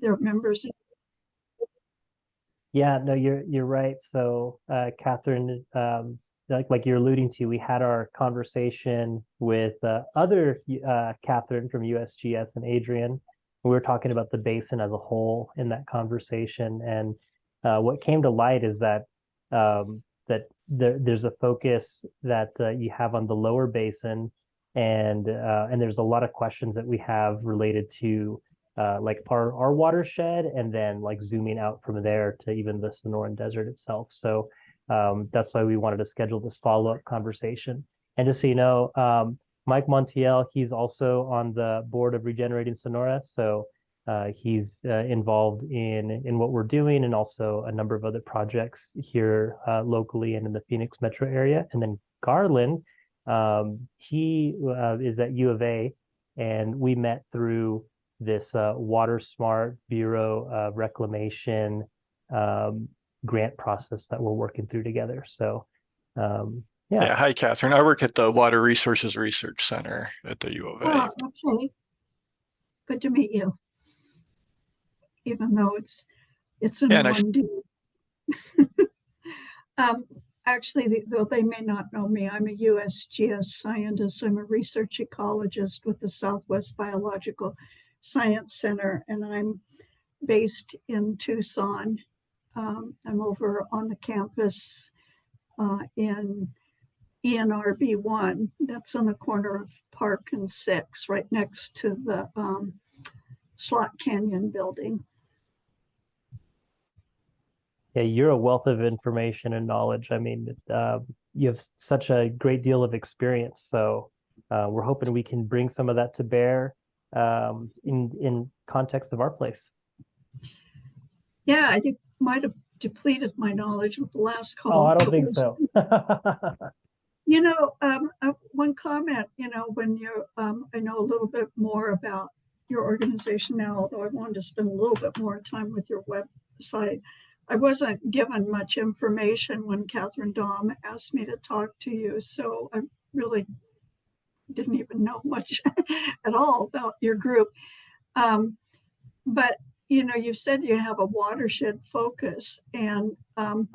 they're members. Yeah, no, you're right. So, Kathryn, like you're alluding to, we had our conversation with other Kathryn from USGS and Adrian. We were talking about the basin as a whole in that conversation, and what came to light is that there's a focus that you have on the lower basin, and there's a lot of questions that we have related to like our watershed, and then like zooming out from there to even the Sonoran Desert itself. So that's why we wanted to schedule this follow-up conversation. And just so you know, Mike Montiel, he's also on the board of Regenerating Sonora. So he's involved in what we're doing, and also a number of other projects here locally and in the Phoenix metro area. And then Garland, he is at U of A, and we met through this Water Smart Bureau of Reclamation grant process that we're working through together. So, yeah. Yeah. Hi, Kathryn. I work at the Water Resources Research Center at the U of A. Oh, okay. Good to meet you. Even though it's in one day. Actually, though they may not know me, I'm a USGS scientist. I'm a research ecologist with the Southwest Biological Science Center, and I'm based in Tucson. I'm over on the campus in ENRB1. That's on the corner of Park and 6, right next to the Slot Canyon building. Yeah, you're a wealth of information and knowledge. I mean, you have such a great deal of experience. So we're hoping we can bring some of that to bear in context of our place. Yeah, I might have depleted my knowledge with the last call. Oh, I don't think so. One comment, when you, I know a little bit more about your organization now, although I wanted to spend a little bit more time with your website. I wasn't given much information when Kathryn Dahm asked me to talk to you, so I really didn't even know much at all about your group. But you said you have a watershed focus, and I'm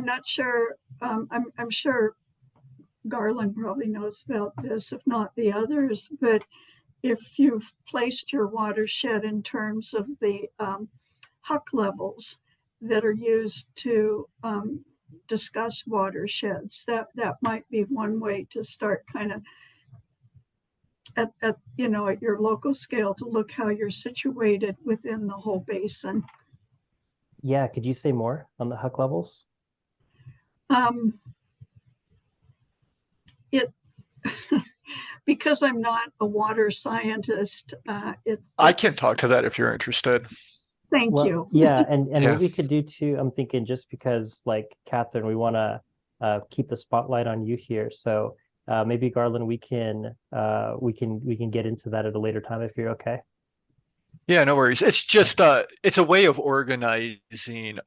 not sure. I'm sure Garland probably knows about this, if not the others. But if you've placed your watershed in terms of the HUC levels that are used to discuss watersheds, that might be one way to start kind of at your local scale to look how you're situated within the whole basin. Yeah, could you say more on the HUC levels? Because I'm not a water scientist, I can talk to that if you're interested. Thank you. Yeah, and what we could do too, I'm thinking, just because like Kathryn, we want to keep the spotlight on you here. So maybe Garland, we can get into that at a later time if you're okay. Yeah, no worries. It's just it's a way of organizing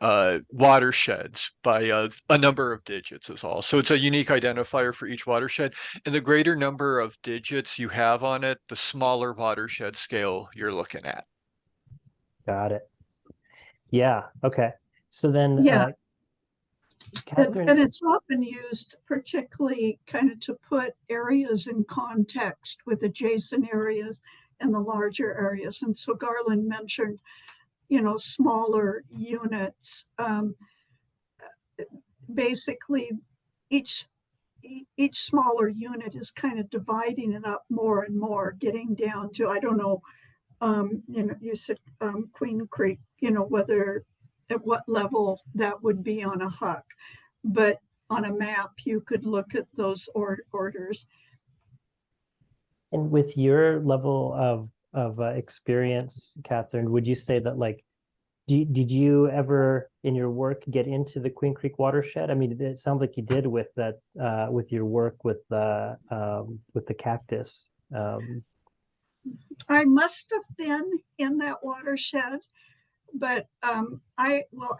watersheds by a number of digits is all. So it's a unique identifier for each watershed. And the greater number of digits you have on it, the smaller watershed scale you're looking at. Got it. Yeah. Okay. So then, yeah, Kathryn, and it's often used particularly kind of to put areas in context with adjacent areas and the larger areas. And so Garland mentioned, smaller units. Basically, each smaller unit is kind of dividing it up more and more, getting down to, I don't know, you said Queen Creek, whether at what level that would be on a HUC, but on a map you could look at those orders. And with your level of experience, Kathryn, would you say that like, did you ever in your work get into the Queen Creek watershed? I mean, it sounds like you did with that with your work with the cactus. I must have been in that watershed, but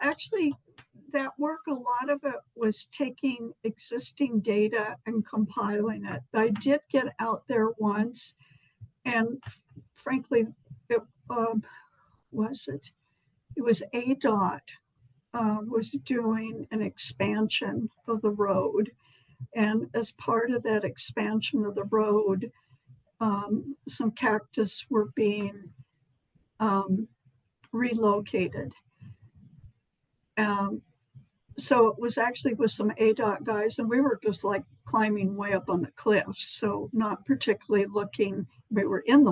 actually that work, a lot of it was taking existing data and compiling it. I did get out there once, and frankly, was it? It was ADOT was doing an expansion of the road. And as part of that expansion of the road, some cactus were being relocated. So it was actually with some ADOT guys, and we were just like climbing way up on the cliffs. So not particularly looking, we were in the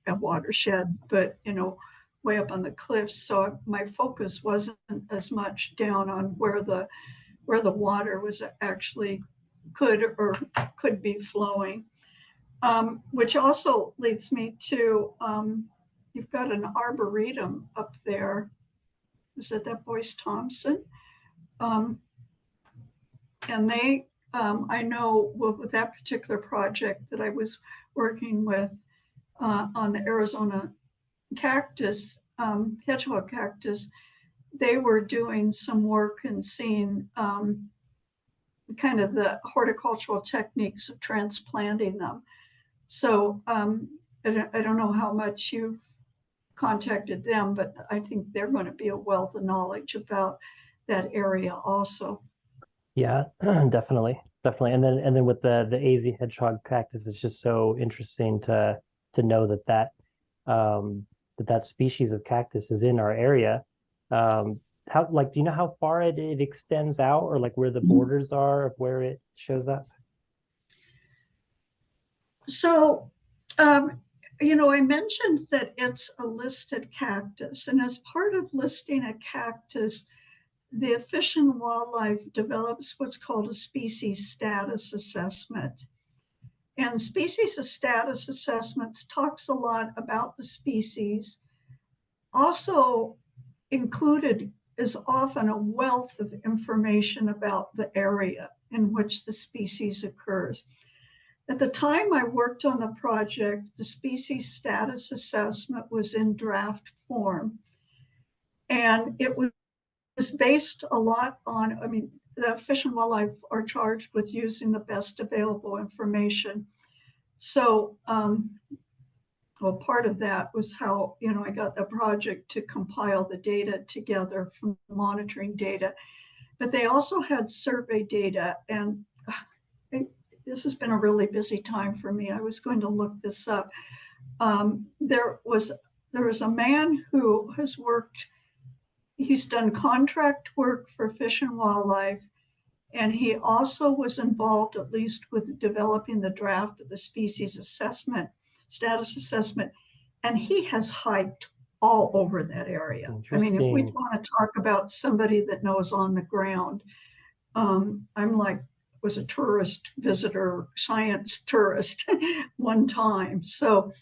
watershed, but way up on the cliffs. So my focus wasn't as much down on where the water was actually could be flowing. Which also leads me to, you've got an arboretum up there. Was it that Boyce Thompson? And they, I know with that particular project that I was working with on the Arizona cactus, hedgehog cactus, they were doing some work and seeing kind of the horticultural techniques of transplanting them. So I don't know how much you've contacted them, but I think they're going to be a wealth of knowledge about that area also. Yeah, definitely. And then with the AZ hedgehog cactus, it's just so interesting to know that species of cactus is in our area. How, like, do you know how far it extends out, or like where the borders are of where it shows up? So, I mentioned that it's a listed cactus, and as part of listing a cactus, the Fish and Wildlife develops what's called a species status assessment. And species status assessments talks a lot about the species. Also included is often a wealth of information about the area in which the species occurs. At the time I worked on the project, the species status assessment was in draft form. And it was based a lot on, the Fish and Wildlife are charged with using the best available information. So, part of that was how, I got the project to compile the data together from monitoring data. But they also had survey data, and this has been a really busy time for me. I was going to look this up. There was a man who has worked, he's done contract work for Fish and Wildlife, and he also was involved at least with developing the draft of the species status assessment, and he has hiked all over that area. I mean, if we want to talk about somebody that knows on the ground, I'm like, was a tourist visitor, science tourist one time. So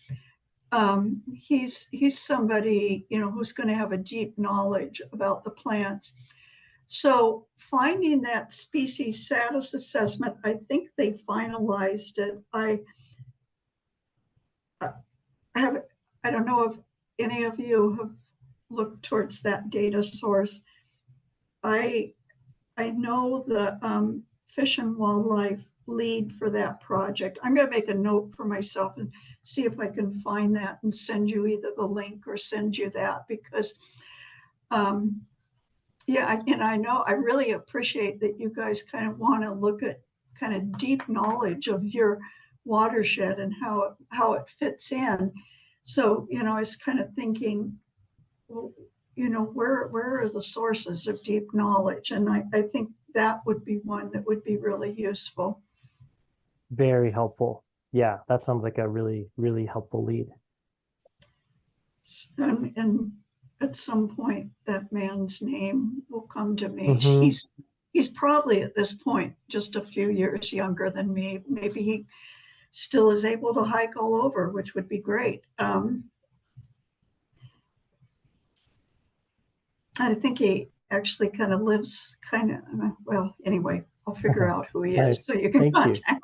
he's somebody, who's going to have a deep knowledge about the plants. So finding that species status assessment, I think they finalized it. I don't know if any of you have looked towards that data source. I know the Fish and Wildlife lead for that project. I'm going to make a note for myself and see if I can find that and send you either the link or send you that, because and I know I really appreciate that you guys kind of want to look at kind of deep knowledge of your watershed and how it fits in. So, I was kind of thinking, well, where are the sources of deep knowledge? And I think that would be one that would be really useful. Very helpful. Yeah, that sounds like a really, really helpful lead. And at some point, that man's name will come to me. Mm-hmm. He's probably at this point just a few years younger than me. Maybe he still is able to hike all over, which would be great. I think he actually kind of lives anyway, I'll figure out who he is so you can contact him.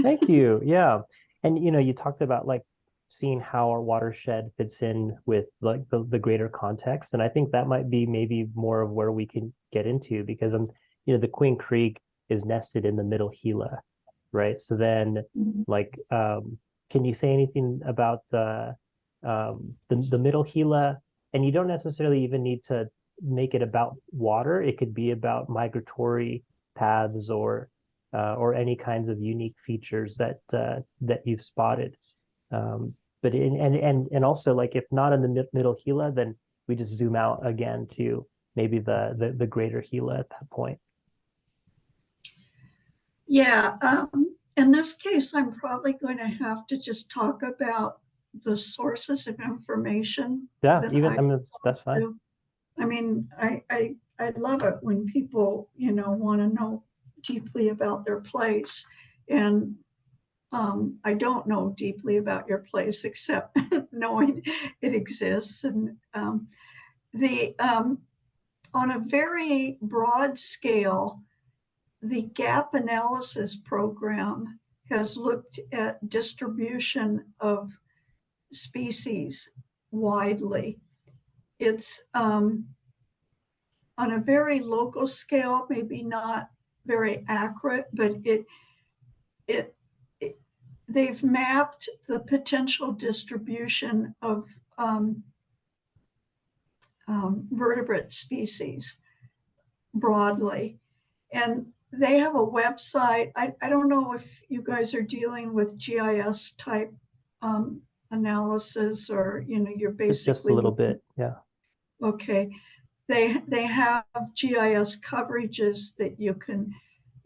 Thank you. Yeah. And, you talked about like seeing how our watershed fits in with like the greater context. And I think that might be maybe more of where we can get into, because the Queen Creek is nested in the Middle Gila, right? So then can you say anything about the Middle Gila And you don't necessarily even need to make it about water. It could be about migratory paths or any kinds of unique features that you've spotted. But and also, like, if not in the middle Gila, then we just zoom out again to maybe the greater Gila at that point. Yeah, in this case, I'm probably going to have to just talk about the sources of information. Yeah, that even I mean that's fine. do. I mean, I love it when people, want to know deeply about their place. And I don't know deeply about your place except knowing it exists. And on a very broad scale, the gap analysis program has looked at distribution of species widely. It's on a very local scale, maybe not very accurate, but it they've mapped the potential distribution of vertebrate species broadly. And they have a website. I don't know if you guys are dealing with GIS type analysis, or you're basically just a little bit, yeah. Okay, they have GIS coverages that you can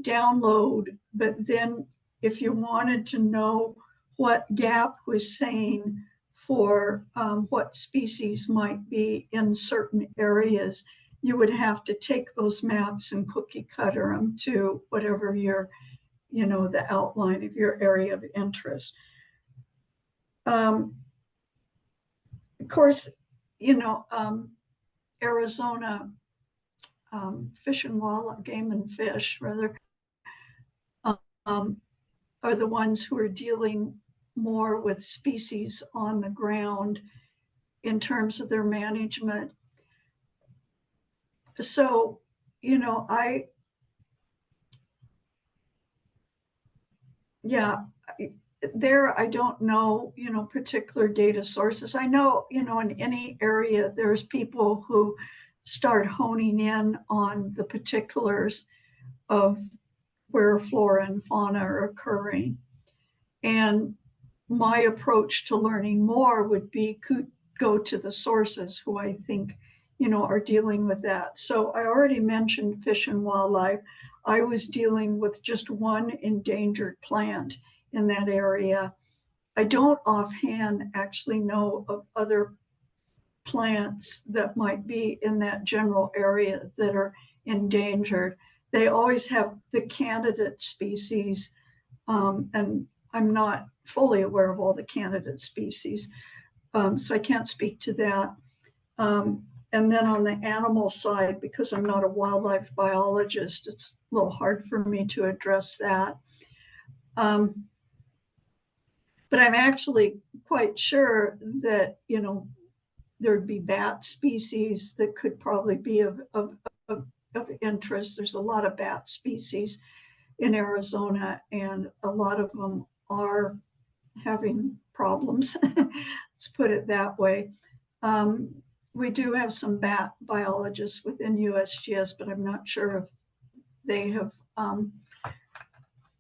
download, but then if you wanted to know what GAP was saying for what species might be in certain areas, you would have to take those maps and cookie cutter them to whatever your, the outline of your area of interest. Of course, Arizona Fish and Wildlife, Game and Fish, rather, are the ones who are dealing more with species on the ground in terms of their management. So, I don't know, particular data sources. I know, in any area, there's people who start honing in on the particulars of where flora and fauna are occurring. And my approach to learning more would be go to the sources who I think, are dealing with that. So I already mentioned Fish and Wildlife. I was dealing with just one endangered plant in that area. I don't offhand actually know of other plants that might be in that general area that are endangered. They always have the candidate species, and I'm not fully aware of all the candidate species, so I can't speak to that. And then on the animal side, because I'm not a wildlife biologist, it's a little hard for me to address that. But I'm actually quite sure that, there'd be bat species that could probably be of interest. There's a lot of bat species in Arizona, and a lot of them are having problems. Let's put it that way. We do have some bat biologists within USGS, but I'm not sure if they have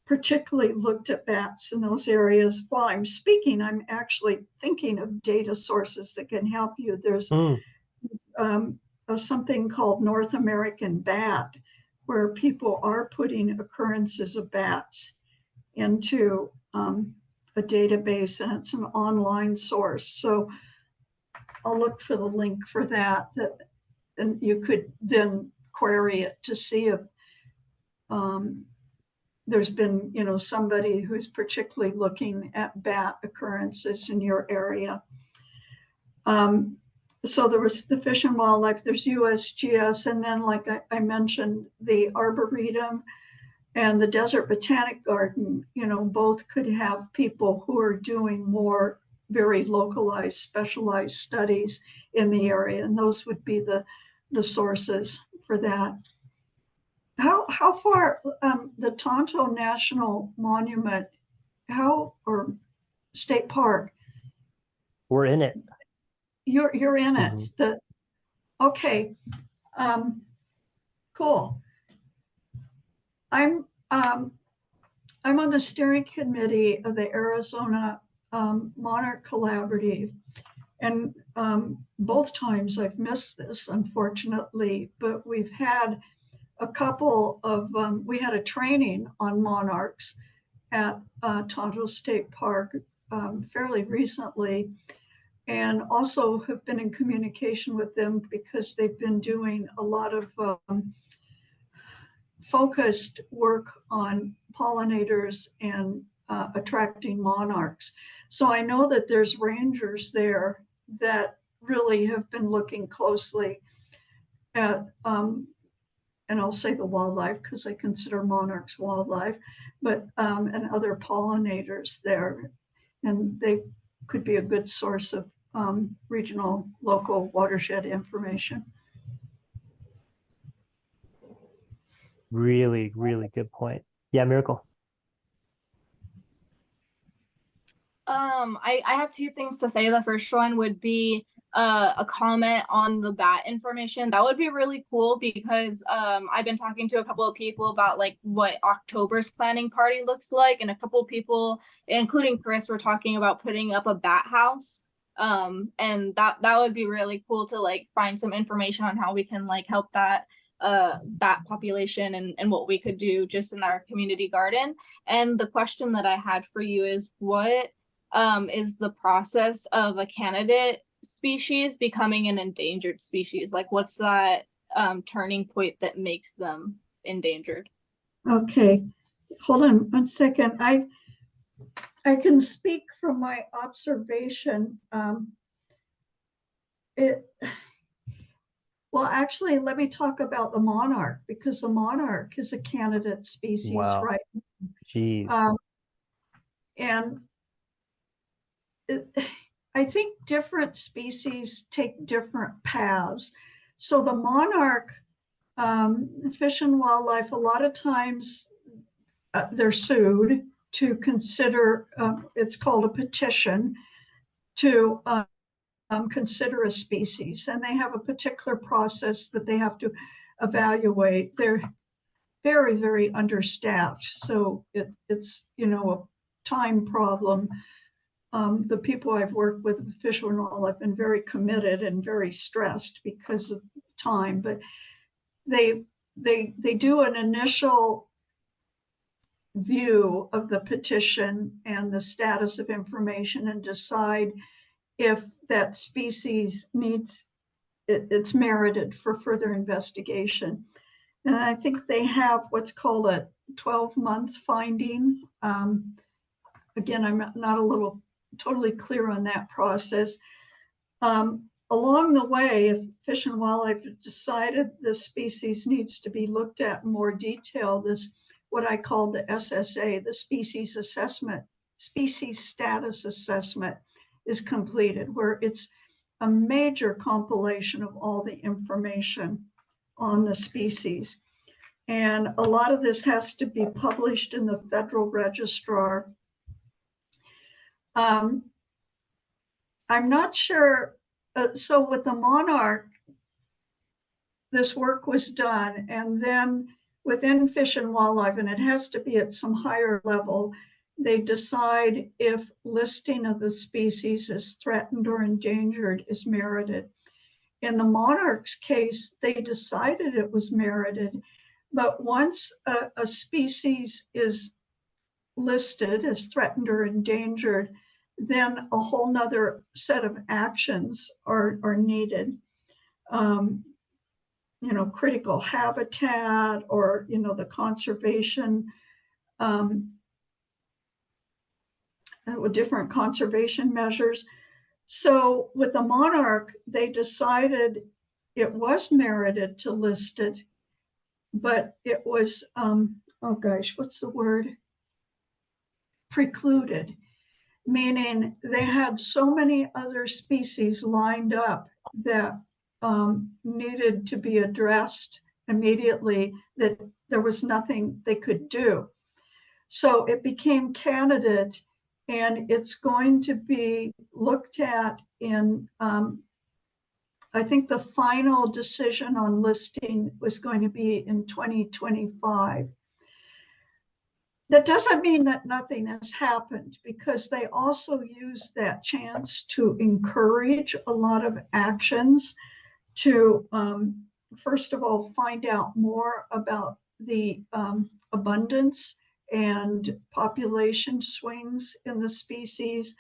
particularly looked at bats in those areas. While I'm speaking, I'm actually thinking of data sources that can help you. There's something called North American Bat, where people are putting occurrences of bats into a database, and it's an online source. So I'll look for the link for that, and you could then query it to see if there's been, somebody who's particularly looking at bat occurrences in your area. So there was the Fish and Wildlife, there's USGS, and then, like I mentioned, the Arboretum and the Desert Botanic Garden, both could have people who are doing more very localized, specialized studies in the area, and those would be the sources for that. How far, the Tonto National Monument, or State Park? We're in it. you're in it. Mhm. Okay. Cool. I'm on the steering committee of the Arizona Monarch Collaborative, and both times I've missed this, unfortunately, but we've had a couple of, we had a training on monarchs at Tonto State Park fairly recently, and also have been in communication with them because they've been doing a lot of focused work on pollinators and attracting monarchs. So I know that there's rangers there that really have been looking closely at, and I'll say the wildlife because I consider monarchs wildlife, but and other pollinators there, and they could be a good source of regional, local watershed information. Really, really good point. Yeah, Miracle. I have two things to say. The first one would be a comment on the bat information. That would be really cool because I've been talking to a couple of people about like what October's planning party looks like, and a couple of people, including Chris, were talking about putting up a bat house. And that would be really cool to like find some information on how we can like help that bat population and what we could do just in our community garden. And the question that I had for you is what is the process of a candidate species becoming an endangered species? Like what's that turning point that makes them endangered? Okay, hold on 1 second. I can speak from my observation. Well, actually, let me talk about the monarch because the monarch is a candidate species, Wow. right? Jeez. And I think different species take different paths. So the monarch, Fish and Wildlife, a lot of times they're sued to consider, it's called a petition to consider a species, and they have a particular process that they have to evaluate. They're very, very understaffed, so it's a time problem. The people I've worked with, Fish and Wildlife, have been very committed and very stressed because of time, but they do an initial view of the petition and the status of information and decide if that species it's merited for further investigation. And I think they have what's called a 12-month finding. Again, I'm not totally clear on that process. Along the way, if Fish and Wildlife decided this species needs to be looked at in more detail, this what I call the SSA, the species status assessment, is completed, where it's a major compilation of all the information on the species. And a lot of this has to be published in the Federal Registrar. I'm not sure. So with the monarch, this work was done, and then within Fish and Wildlife, and it has to be at some higher level, they decide if listing of the species as threatened or endangered is merited. In the monarch's case, they decided it was merited, but once a species is listed as threatened or endangered, then a whole nother set of actions are needed. Critical habitat, or the conservation, different conservation measures. So with the monarch, they decided it was merited to list it, but it was, oh gosh, what's the word? Precluded, meaning they had so many other species lined up that needed to be addressed immediately that there was nothing they could do. So it became candidate, and it's going to be looked at in I think the final decision on listing was going to be in 2025. That doesn't mean that nothing has happened, because they also use that chance to encourage a lot of actions to, first of all, find out more about the abundance and population swings in the species.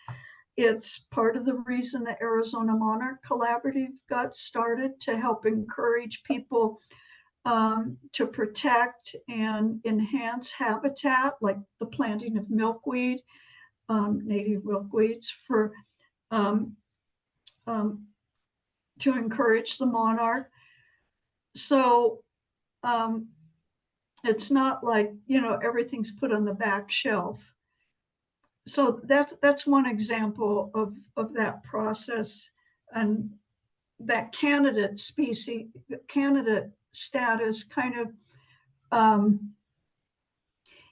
It's part of the reason the Arizona Monarch Collaborative got started, to help encourage people to protect and enhance habitat, like the planting of milkweed, native milkweeds, for um, to encourage the monarch. So it's not like, everything's put on the back shelf. So that's one example of that process, and that candidate status kind of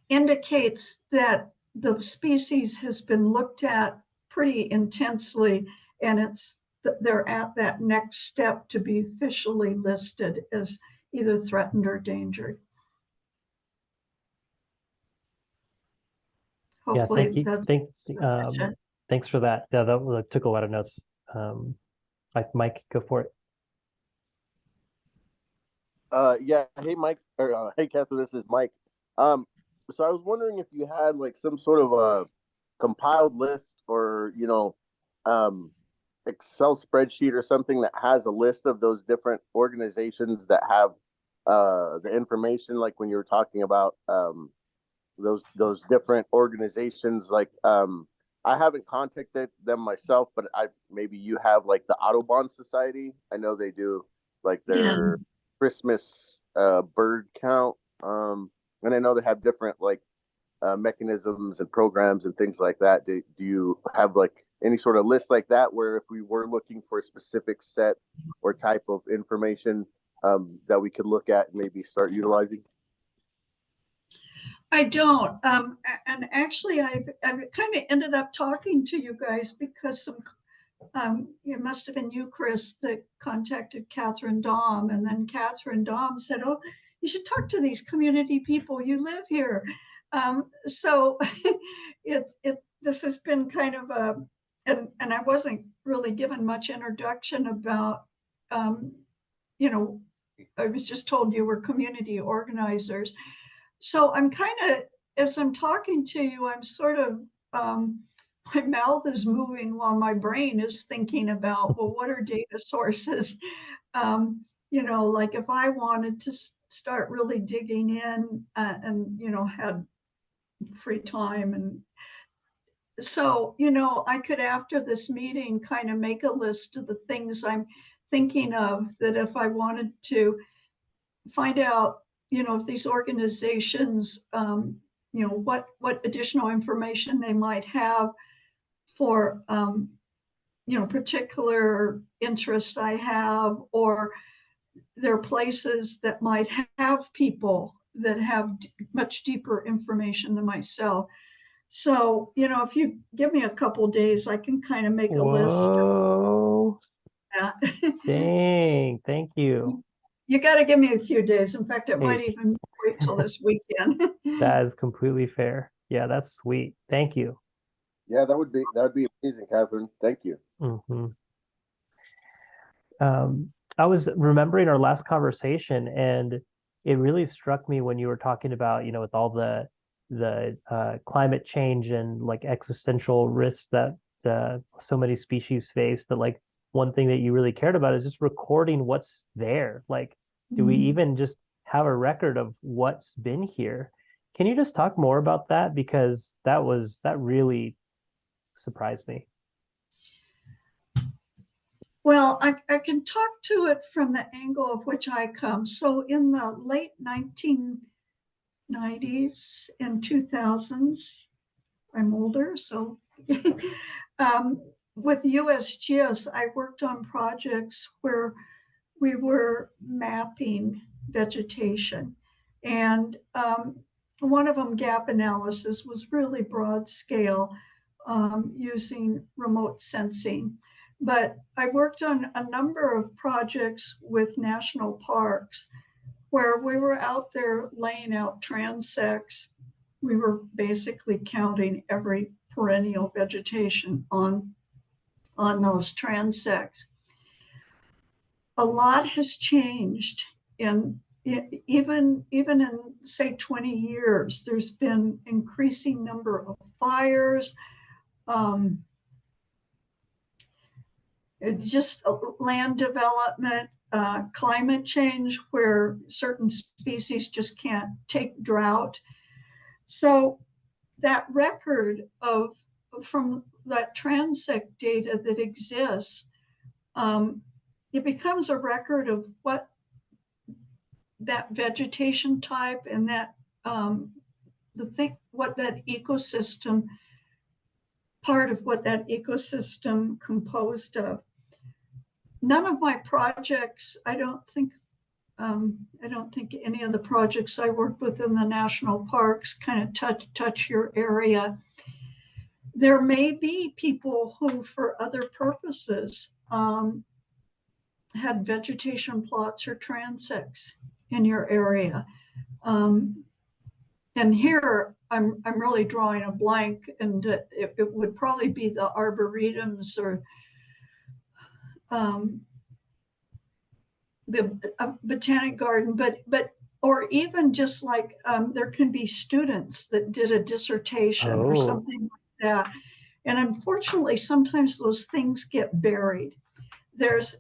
indicates that the species has been looked at pretty intensely, and they're at that next step to be officially listed as either threatened or endangered. Yeah, Hopefully thank you. that's sufficient. Thanks for that. Yeah, that took a lot of notes. Mike, go for it. Yeah. Hey, Mike. Or hey, Kathryn. This is Mike. So I was wondering if you had like some sort of a compiled list, or Excel spreadsheet or something that has a list of those different organizations that have the information. Like when you were talking about those different organizations. Like I haven't contacted them myself, but maybe you have like the Audubon Society. I know they do like their Christmas bird count, and I know they have different like mechanisms and programs and things like that. Do you have like any sort of list like that, where if we were looking for a specific set or type of information that we could look at and maybe start utilizing? I don't. And actually, I've kind of ended up talking to you guys because it must have been you, Chris, that contacted Kathryn Dahm. And then Kathryn Dahm said, "Oh, you should talk to these community people. You live here." So this has been kind of and I wasn't really given much introduction about, I was just told you were community organizers. So I'm kind of, as I'm talking to you, I'm sort of, my mouth is moving while my brain is thinking about, well, what are data sources? Like if I wanted to start really digging in and, had free time. And so, I could, after this meeting, kind of make a list of the things I'm thinking of, that if I wanted to find out, if these organizations, what additional information they might have for, particular interests I have, or there are places that might have people that have much deeper information than myself. So, if you give me a couple days, I can kind of make a list of that. Dang, thank you. You got to give me a few days. In fact, it might Hey. even wait till this weekend. That is completely fair. Yeah, that's sweet. Thank you. Yeah, that would be amazing, Kathryn. Thank you. Mm-hmm. I was remembering our last conversation, and it really struck me when you were talking about, with all the climate change and like existential risks that so many species face, that like one thing that you really cared about is just recording what's there. Like, do we even just have a record of what's been here? Can you just talk more about that? Because that really surprised me. Well, I can talk to it from the angle of which I come. So in the late 1990s and 2000s, I'm older, so with USGS, I worked on projects where we were mapping vegetation. And one of them, gap analysis, was really broad scale, using remote sensing. But I worked on a number of projects with national parks where we were out there laying out transects. We were basically counting every perennial vegetation on those transects. A lot has changed in even in say 20 years. There's been increasing number of fires, just land development, climate change, where certain species just can't take drought. So that record of from that transect data that exists, it becomes a record of what that vegetation type and that what that ecosystem, part of what that ecosystem composed of. None of my projects, I don't think any of the projects I work with in the national parks kind of touch your area. There may be people who, for other purposes, had vegetation plots or transects in your area. And here I'm really drawing a blank, and it would probably be the arboretums or the botanic garden, but or even just like there can be students that did a dissertation or something like that. And unfortunately, sometimes those things get buried. There's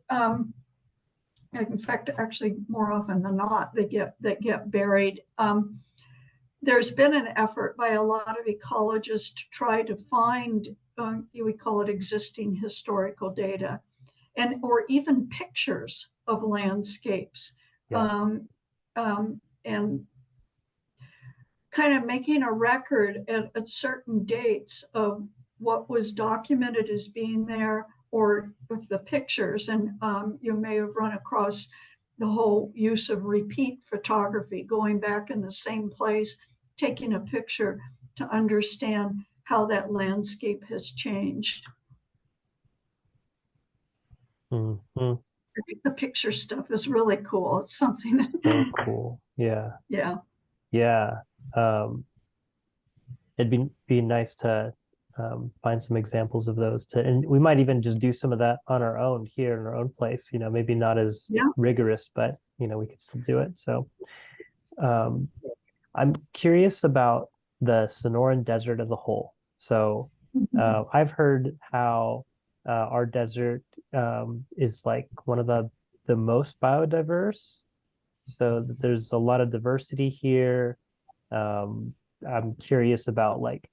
in fact, actually more often than not, they get buried. There's been an effort by a lot of ecologists to try to find, we call it existing historical data, and or even pictures of landscapes, and kind of making a record at certain dates of what was documented as being there, or with the pictures. And you may have run across the whole use of repeat photography, going back in the same place, taking a picture to understand how that landscape has changed. Mm-hmm. I think the picture stuff is really cool. It's something so cool. Yeah. Yeah. Yeah. It'd be nice to find some examples of those and we might even just do some of that on our own here in our own place, maybe not as rigorous, but we could still do it. So I'm curious about the Sonoran Desert as a whole. So I've heard how our desert is like one of the most biodiverse. So there's a lot of diversity here. I'm curious about like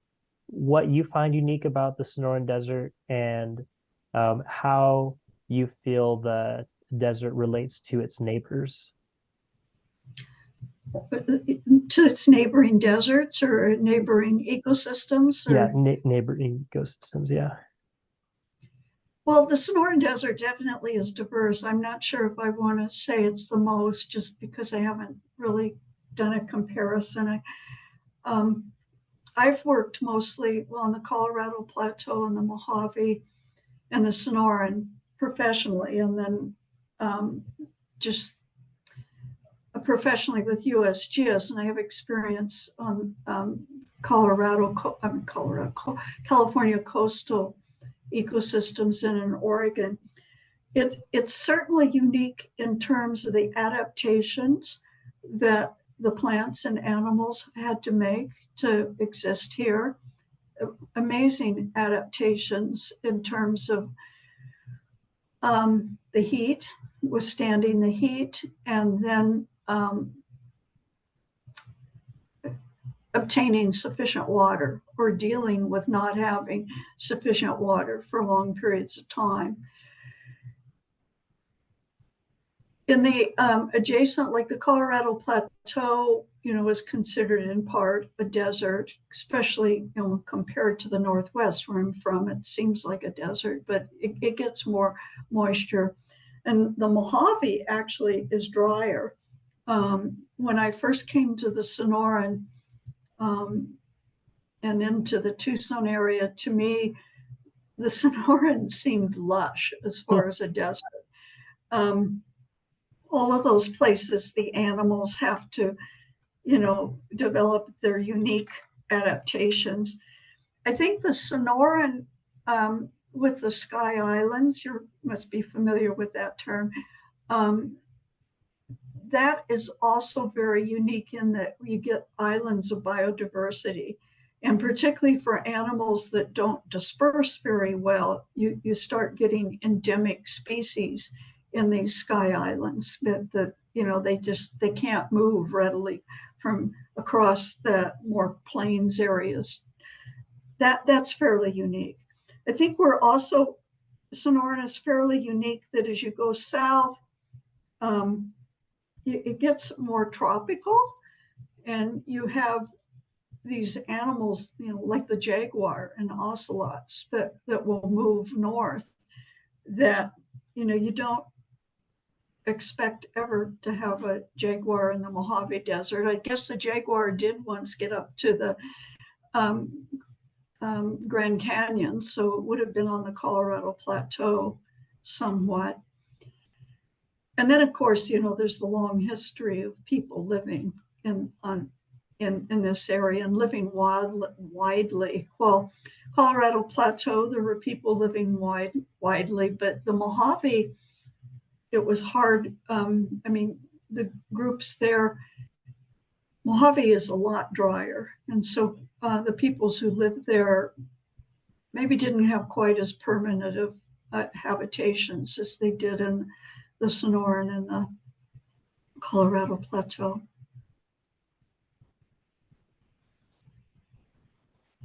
what you find unique about the Sonoran Desert and how you feel the desert relates to its neighbors. To its neighboring deserts or neighboring ecosystems? Or... Yeah, neighboring ecosystems, yeah. Well, the Sonoran Desert definitely is diverse. I'm not sure if I want to say it's the most, just because I haven't really done a comparison. I've worked mostly on the Colorado Plateau and the Mojave and the Sonoran professionally, and then just professionally with USGS, and I have experience on California coastal ecosystems and in Oregon. It's certainly unique in terms of the adaptations that the plants and animals had to make to exist here. Amazing adaptations in terms of the heat, withstanding the heat, and then obtaining sufficient water or dealing with not having sufficient water for long periods of time. In the adjacent, like the Colorado Plateau, is considered in part a desert, especially, compared to the Northwest where I'm from. It seems like a desert, but it gets more moisture. And the Mojave actually is drier. When I first came to the Sonoran and into the Tucson area, to me, the Sonoran seemed lush as far as a desert. All of those places, the animals have to, develop their unique adaptations. I think the Sonoran, with the Sky Islands, you must be familiar with that term. That is also very unique in that you get islands of biodiversity. And particularly for animals that don't disperse very well, you start getting endemic species in these Sky Islands that they can't move readily from across the more plains areas. That's fairly unique. I think we're also, Sonoran is fairly unique that as you go south, it gets more tropical, and you have these animals, like the jaguar and ocelots that will move north that, you don't expect ever to have a jaguar in the Mojave Desert. I guess the jaguar did once get up to the Grand Canyon, so it would have been on the Colorado Plateau somewhat. And then, of course, there's the long history of people living in this area and living widely. Well, Colorado Plateau, there were people living widely, but the Mojave, it was hard. The groups there, Mojave is a lot drier. And so the peoples who lived there maybe didn't have quite as permanent of habitations as they did in the Sonoran and the Colorado Plateau.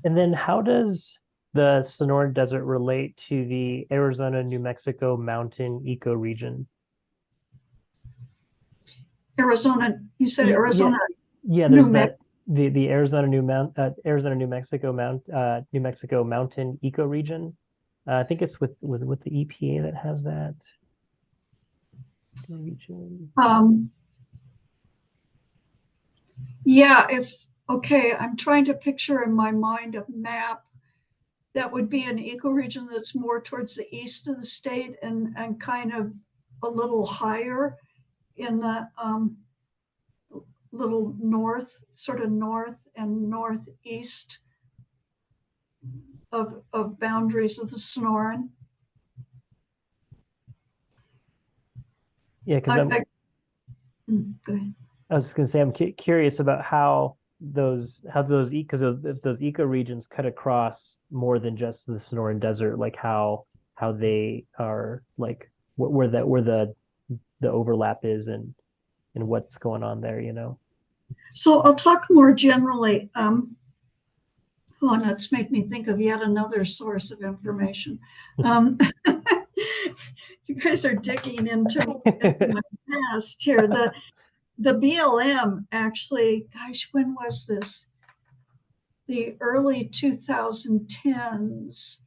And then how does the Sonoran Desert relate to the Arizona, New Mexico mountain ecoregion? Arizona, you said Arizona? Yeah, there's the Arizona, New Mexico mountain ecoregion. I think it's with the EPA that has that region. Yeah, I'm trying to picture in my mind a map that would be an ecoregion that's more towards the east of the state and kind of a little higher in the little north, sort of north and northeast of boundaries of the Sonoran. Yeah, because go ahead. I was just going to say, I'm curious about how those ecoregions cut across more than just the Sonoran Desert, like how they are, like where the overlap is and what's going on there, So I'll talk more generally. That's made me think of yet another source of information. You guys are digging into my past here. The BLM actually, gosh, when was this? The early 2010s.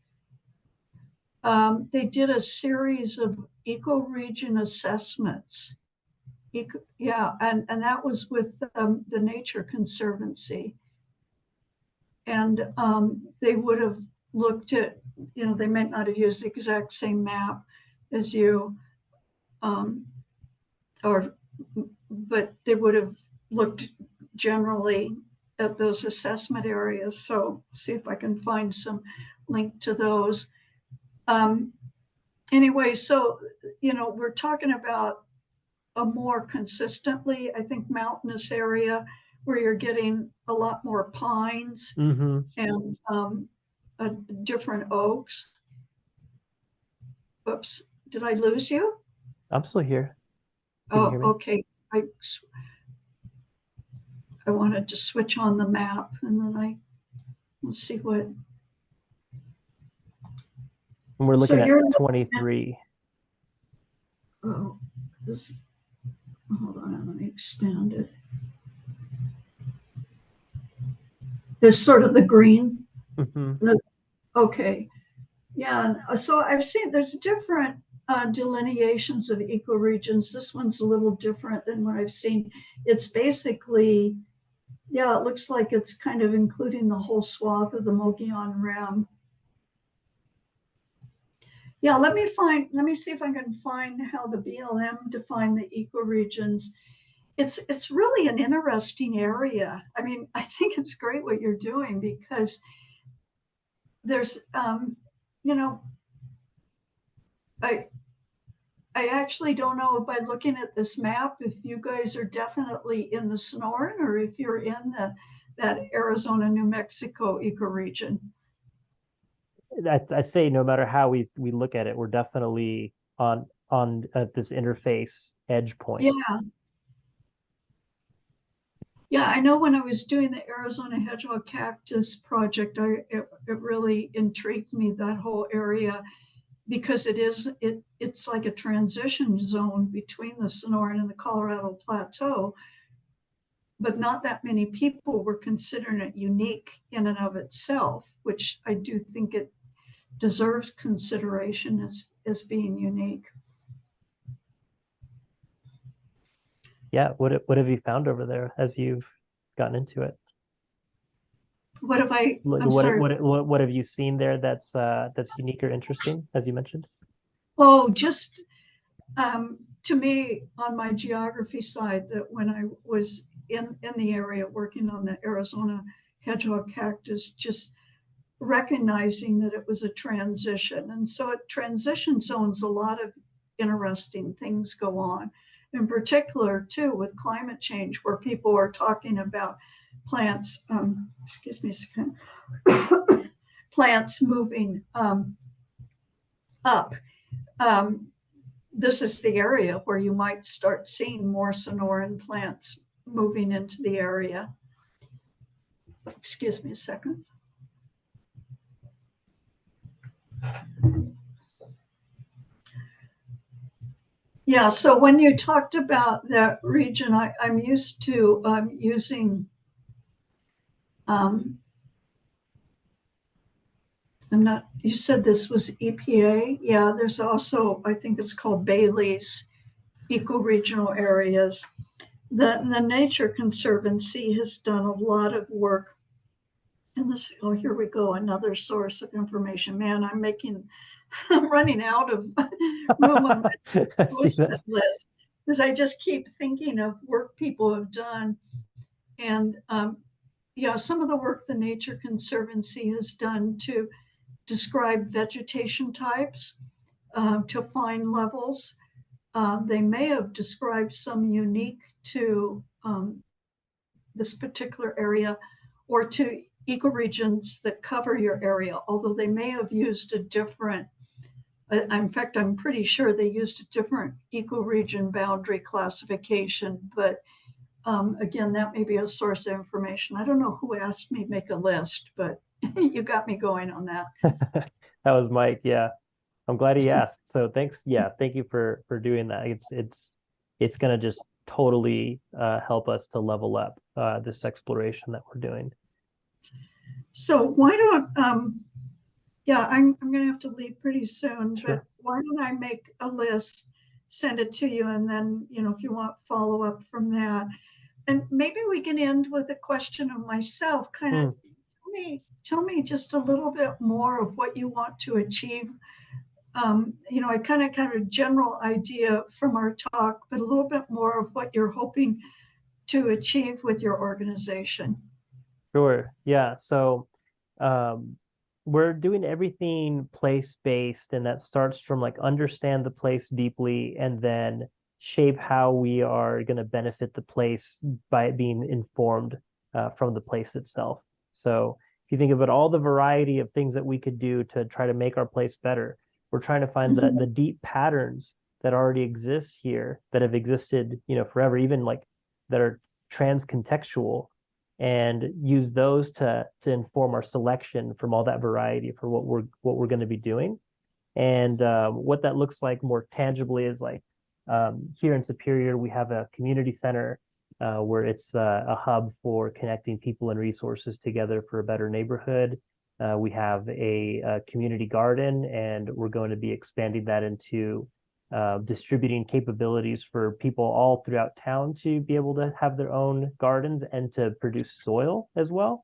They did a series of ecoregion assessments. And that was with the Nature Conservancy. And they would have looked at, they might not have used the exact same map as you, but they would have looked generally at those assessment areas. So see if I can find some link to those. Anyway, so, we're talking about a more consistently, I think, mountainous area where you're getting a lot more pines and different oaks. Oops, did I lose you? I'm still here. Oh, okay. I wanted to switch on the map, and then let's see what. And we're looking at 23. Oh, hold on, let me extend it. It's sort of the green. Okay. Yeah, so I've seen there's different delineations of ecoregions. This one's a little different than what I've seen. It's basically, it looks like it's kind of including the whole swath of the Mogollon Rim. Yeah, let me see if I can find how the BLM defined the ecoregions. It's really an interesting area. I mean, I think it's great what you're doing because there's, you know, I I actually don't know by looking at this map if you guys are definitely in the Sonoran or if you're in that Arizona, New Mexico ecoregion. I'd say no matter how we look at it, we're definitely on at this interface edge point. Yeah. Yeah, I know when I was doing the Arizona hedgehog cactus project, it really intrigued me, that whole area, because it's like a transition zone between the Sonoran and the Colorado Plateau, but not that many people were considering it unique in and of itself, which I do think it deserves consideration as being unique. Yeah, what have you found over there as you've gotten into it? What have I'm What sorry. what have you seen there that's unique or interesting, as you mentioned? Oh, just to me, on my geography side, that when I was in the area working on the Arizona hedgehog cactus, just recognizing that it was a transition. And so at transition zones, a lot of interesting things go on. In particular, too, with climate change, where people are talking about plants, excuse me a second, plants moving up. This is the area where you might start seeing more Sonoran plants moving into the area. Excuse me a second. Yeah, so when you talked about that region, I'm used to using, I'm not, you said this was EPA? Yeah, there's also, I think it's called Bailey's ecoregional areas. The Nature Conservancy has done a lot of work. And this, oh, here we go, another source of information. Man, I'm running out of room on my post-it list because I just keep thinking of work people have done. And yeah, some of the work the Nature Conservancy has done to describe vegetation types, to find levels. They may have described some unique to this particular area or to ecoregions that cover your area, although they may have used a different, in fact, I'm pretty sure they used a different ecoregion boundary classification, but again, that may be a source of information. I don't know who asked me to make a list, but you got me going on that. That was Mike. Yeah, I'm glad he asked. So thanks. Yeah, thank you for doing that. It's gonna just totally help us to level up this exploration that we're doing. So why don't yeah, I'm gonna have to leave pretty soon, Sure. but why don't I make a list, send it to you, and then if you want follow up from that. And maybe we can end with a question of myself, kind of tell me just a little bit more of what you want to achieve. I kind of a general idea from our talk, but a little bit more of what you're hoping to achieve with your organization. Sure. Yeah. So we're doing everything place-based, and that starts from like understand the place deeply and then shape how we are going to benefit the place by it being informed from the place itself. So if you think about all the variety of things that we could do to try to make our place better, we're trying to find the deep patterns that already exist here, that have existed, forever, even like that are trans-contextual, and use those to inform our selection from all that variety for what we're going to be doing. And what that looks like more tangibly is like here in Superior, we have a community center where it's a hub for connecting people and resources together for a better neighborhood. We have a community garden, and we're going to be expanding that into distributing capabilities for people all throughout town to be able to have their own gardens and to produce soil as well.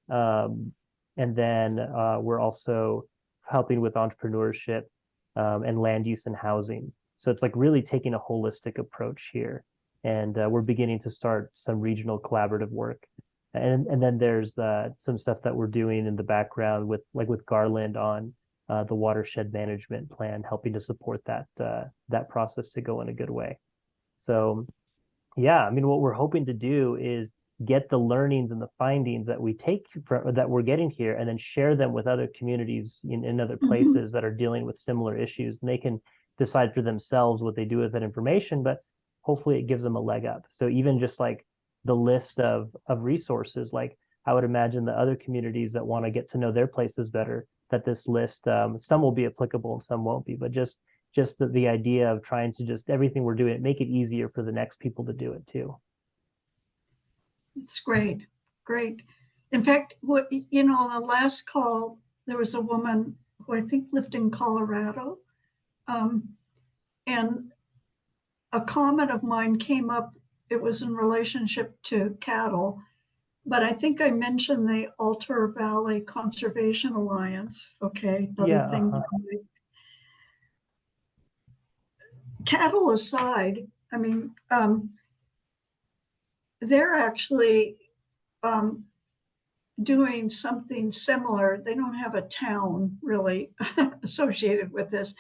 And then we're also helping with entrepreneurship and land use and housing. So it's like really taking a holistic approach here. And we're beginning to start some regional collaborative work. And then there's some stuff that we're doing in the background with Garland on the watershed management plan, helping to support that process to go in a good way. So yeah, I mean, what we're hoping to do is get the learnings and the findings that we take from that we're getting here, and then share them with other communities in other places that are dealing with similar issues, and they can decide for themselves what they do with that information. But hopefully, it gives them a leg up. So even just like the list of resources, like I would imagine the other communities that want to get to know their places better, that this list, some will be applicable and some won't be, but just the idea of trying to just everything we're doing, make it easier for the next people to do it too. It's great, great. In fact, on the last call, there was a woman who I think lived in Colorado, and a comment of mine came up. It was in relationship to cattle, but I think I mentioned the Altar Valley Conservation Alliance. Okay, another thing. Cattle aside, I mean, they're actually doing something similar. They don't have a town really associated with this,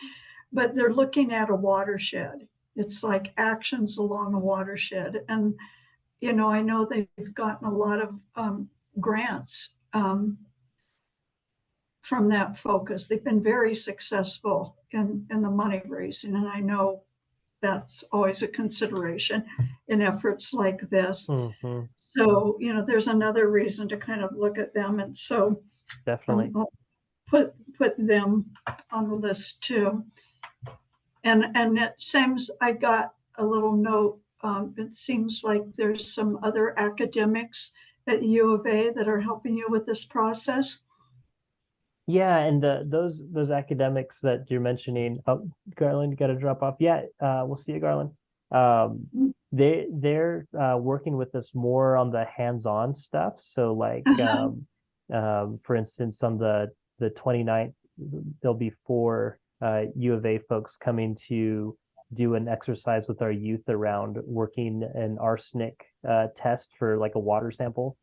but they're looking at a watershed. It's like actions along a watershed. And, I know they've gotten a lot of grants from that focus. They've been very successful in the money raising. And I know that's always a consideration in efforts like this. So, there's another reason to kind of look at them. And so definitely I'll put them on the list too. And it seems I got a little note. It seems like there's some other academics at U of A that are helping you with this process. Yeah, and those academics that you're mentioning, oh, Garland, got to drop off. Yeah, we'll see you, Garland. They're working with us more on the hands-on stuff. So like, for instance, on the 29th, there'll be 4 U of A folks coming to do an exercise with our youth around working an arsenic test for like a water sample.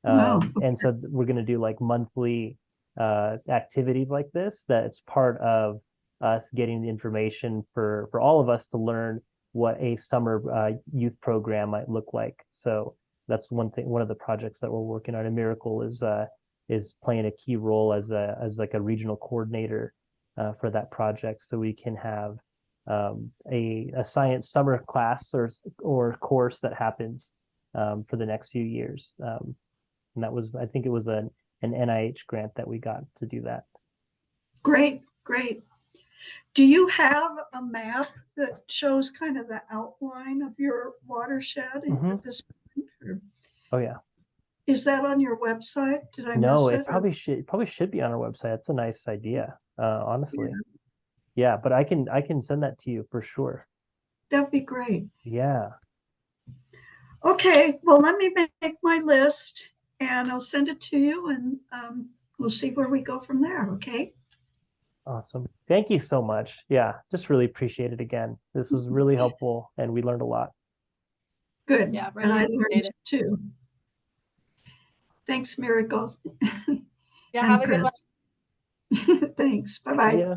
And so we're going to do like monthly activities like this. That's part of us getting the information for all of us to learn what a summer youth program might look like. So that's one of the projects that we're working on. And Miracle is playing a key role as like a regional coordinator for that project, so we can have a science summer class or course that happens for the next few years. And that was, I think it was an NIH grant that we got to do that. Great. Do you have a map that shows kind of the outline of your watershed at this point? Oh yeah. Is that on your website? Did I No, miss it? it probably should be on our website. That's a nice idea, honestly. Yeah, but I can send that to you for sure. That'd be great. Yeah. Okay, well, let me make my list and I'll send it to you, and we'll see where we go from there. Okay. Awesome. Thank you so much. Yeah, just really appreciate it again. This was really helpful and we learned a lot. Good. Yeah, and I really learned too. Thanks, Miracle. Yeah, have a good one. Thanks. Bye-bye. Yeah.